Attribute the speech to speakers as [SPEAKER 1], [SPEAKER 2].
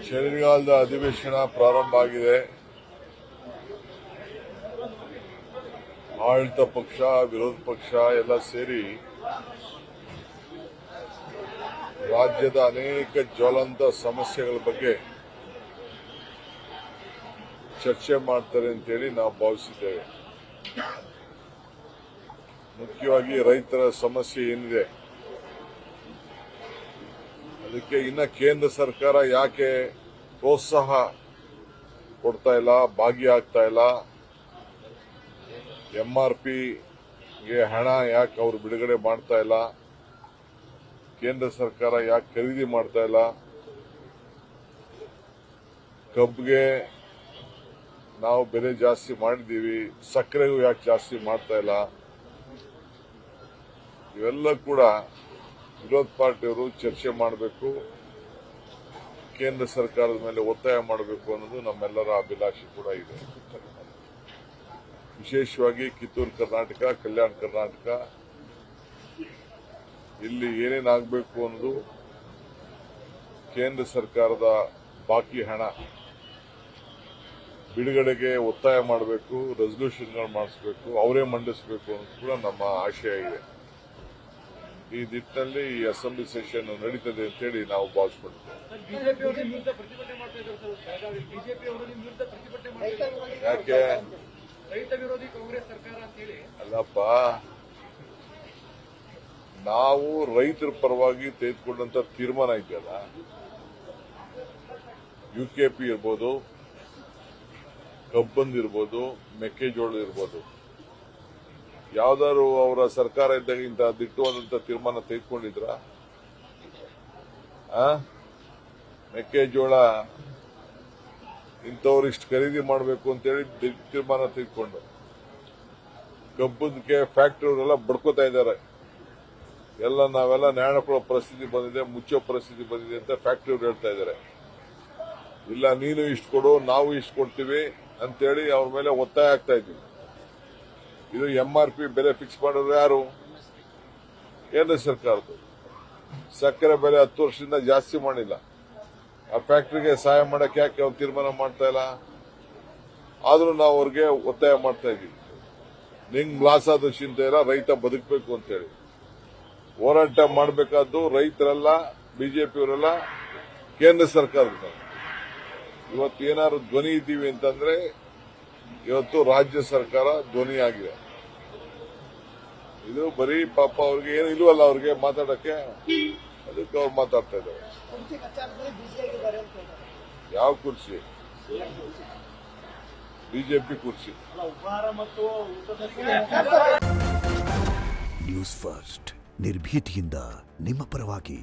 [SPEAKER 1] ಚಳಿಗಾಲದ ಅಧಿವೇಶನ ಪ್ರಾರಂಭ ಆಗಿದೆ. ಆಡಳಿತ ಪಕ್ಷ, ವಿರೋಧ ಪಕ್ಷ ಎಲ್ಲ ಸೇರಿ ರಾಜ್ಯದ ಅನೇಕ ಜ್ವಲಂತ ಸಮಸ್ಯೆಗಳ ಬಗ್ಗೆ ಚರ್ಚೆ ಮಾಡ್ತಾರೆ ಅಂತೇಳಿ ನಾವು ಭಾವಿಸಿದ್ದೇವೆ. ಮುಖ್ಯವಾಗಿ ರೈತರ ಸಮಸ್ಯೆ ಏನಿದೆ, ಅದಕ್ಕೆ ಇನ್ನ ಕೇಂದ್ರ ಸರ್ಕಾರ ಯಾಕೆ ಪ್ರೋತ್ಸಾಹ ಕೊಡ್ತಾ ಇಲ್ಲ, ಭಾಗಿಯಾಗ್ತಾ ಇಲ್ಲ, MRPಗೆ ಹಣ ಯಾಕೆ ಅವರು ಬಿಡುಗಡೆ ಮಾಡ್ತಾ ಇಲ್ಲ, ಕೇಂದ್ರ ಸರ್ಕಾರ ಯಾಕೆ ಖರೀದಿ ಮಾಡ್ತಾ ಇಲ್ಲ, ಕಬ್ಬಿಗೆ ನಾವು ಬೆಲೆ ಜಾಸ್ತಿ ಮಾಡಿದ್ದೀವಿ, ಸಕ್ಕರೆಗೂ ಯಾಕೆ ಜಾಸ್ತಿ ಮಾಡ್ತಾ ಇಲ್ಲ, ಇವೆಲ್ಲ ಕೂಡ ವಿರೋಧ ಪಾರ್ಟಿಯವರು ಚರ್ಚೆ ಮಾಡಬೇಕು, ಕೇಂದ್ರ ಸರ್ಕಾರದ ಮೇಲೆ ಒತ್ತಾಯ ಮಾಡಬೇಕು ಅನ್ನೋದು ನಮ್ಮೆಲ್ಲರ ಅಭಿಲಾಷೆ ಕೂಡ ಇದೆ. ವಿಶೇಷವಾಗಿ ಕಿತ್ತೂರು ಕರ್ನಾಟಕ, ಕಲ್ಯಾಣ ಕರ್ನಾಟಕ ಇಲ್ಲಿ ಏನೇನಾಗಬೇಕು ಅನ್ನೋದು ಕೇಂದ್ರ ಸರ್ಕಾರದ ಬಾಕಿ ಹಣ ಬಿಡುಗಡೆಗೆ ಒತ್ತಾಯ ಮಾಡಬೇಕು, ರೆಸಲ್ಯೂಷನ್ಗಳು ಮಾಡಿಸಬೇಕು, ಅವರೇ ಮಂಡಿಸಬೇಕು ಅನ್ನೋದು ಕೂಡ ನಮ್ಮ ಆಶಯ ಇದೆ. ಈ ನಿಟ್ಟಿನಲ್ಲಿ ಈ ಅಸೆಂಬ್ಲಿ ಸೆಷನ್ ನಡೀತದೆ ಅಂತೇಳಿ ನಾವು ಭಾವಿಸ್ಕೊಳ್ತೇವೆ. ಯಾಕೆ
[SPEAKER 2] ರೈತ ವಿರೋಧಿ ಕಾಂಗ್ರೆಸ್ ಸರ್ಕಾರ ಅಂತ ಹೇಳಿ
[SPEAKER 1] ಅಲ್ಲಪ್ಪ, ನಾವು ರೈತರ ಪರವಾಗಿ ತೆಗೆದುಕೊಂಡಂತ ತೀರ್ಮಾನ ಇದೆಯಲ್ಲ, UKP ಇರ್ಬೋದು, ಕಬ್ಬಂದಿರ್ಬೋದು, ಮೆಕ್ಕೆಜೋಳ ಇರ್ಬೋದು, ಯಾವ್ದಾದ್ರು ಅವರ ಸರ್ಕಾರ ಇದ್ದಾಗ ಇಂಥ ದಿಟ್ಟವಾದಂತ ತೀರ್ಮಾನ ತೆಗೆದುಕೊಂಡಿದ್ರ? ಮೆಕ್ಕೆಜೋಳ ಇಂಥವ್ರು ಇಷ್ಟು ಖರೀದಿ ಮಾಡಬೇಕು ಅಂತೇಳಿ ತೀರ್ಮಾನ ತೆಗೆದುಕೊಂಡು, ಕಬ್ಬದಕ್ಕೆ ಫ್ಯಾಕ್ಟರಿಯವರೆಲ್ಲ ಬಡ್ಕೋತಾ ಇದ್ದಾರೆ. ನಾವೆಲ್ಲ ನ್ಯಾಯ ಕೊಡೋ ಪರಿಸ್ಥಿತಿ ಬಂದಿದೆ, ಮುಚ್ಚೋ ಪರಿಸ್ಥಿತಿ ಬಂದಿದೆ ಅಂತ ಫ್ಯಾಕ್ಟರಿಯವರು ಹೇಳ್ತಾ ಇದ್ದಾರೆ. ಇಲ್ಲ, ನೀನು ಇಷ್ಟು ಕೊಡು, ನಾವು ಇಷ್ಟು ಕೊಡ್ತೀವಿ ಅಂತೇಳಿ ಅವ್ರ ಮೇಲೆ ಒತ್ತಾಯ ಆಗ್ತಾ ಇದ್ದೀವಿ. ಇದು MRP ಬೆಲೆ ಫಿಕ್ಸ್ ಮಾಡೋರು ಯಾರು? ಕೇಂದ್ರ ಸರ್ಕಾರದ್ದು. ಸಕ್ಕರೆ ಬೆಲೆ 10 ವರ್ಷದಿಂದ ಜಾಸ್ತಿ ಮಾಡಿಲ್ಲ. ಆ ಫ್ಯಾಕ್ಟರಿಗೆ ಸಹಾಯ ಮಾಡಕ್ಕೆ ಯಾಕೆ ಅವ್ರು ತೀರ್ಮಾನ ಮಾಡ್ತಾ ಇಲ್ಲ? ಆದ್ರೂ ನಾವು ಅವ್ರಿಗೆ ಒತ್ತಾಯ ಮಾಡ್ತಾ ಇದ್ದೀವಿ. ನಿಂಗ್ ಲಾಸ್ ಆದ ಚಿಂತೆ ಇಲ್ಲ, ರೈತ ಬದುಕಬೇಕು ಅಂತೇಳಿ ಹೋರಾಟ ಮಾಡಬೇಕಾದ್ದು ರೈತರೆಲ್ಲ, ಬಿಜೆಪಿಯವರೆಲ್ಲ, ಕೇಂದ್ರ ಸರ್ಕಾರದ. ಇವತ್ತು ಏನಾದ್ರು ಧ್ವನಿ ಇದ್ದೀವಿ ಅಂತಂದ್ರೆ ಇವತ್ತು ರಾಜ್ಯ ಸರ್ಕಾರ ಧ್ವನಿ ಆಗಿದೆ. ಇದು ಬರೀ ಪಾಪ ಅವ್ರಿಗೆ ಏನು ಇಲ್ವಲ್ಲ, ಅವ್ರಿಗೆ ಮಾತಾಡಕ್ಕೆ, ಅದಕ್ಕೆ ಅವ್ರು ಮಾತಾಡ್ತಾ ಇದ್ದಾರೆ. ಯಾವ ಕುರ್ಚಿ? ಬಿಜೆಪಿ ಕುರ್ಚಿ.
[SPEAKER 3] ನ್ಯೂಸ್ ಫಸ್ಟ್, ನಿರ್ಭೀತಿಯಿಂದ ನಿಮ್ಮ ಪರವಾಗಿ.